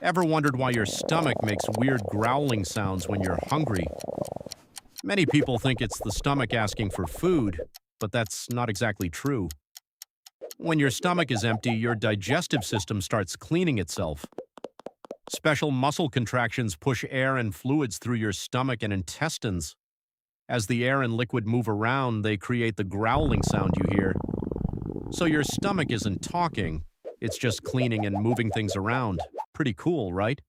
Ever wondered why your stomach makes weird growling sounds when you're hungry? Many people think it's the stomach asking for food, but that's not exactly true. When your stomach is empty, your digestive system starts cleaning itself. Special muscle contractions push air and fluids through your stomach and intestines. As the air and liquid move around, they create the growling sound you hear. So your stomach isn't talking, it's just cleaning and moving things around. Pretty cool, right?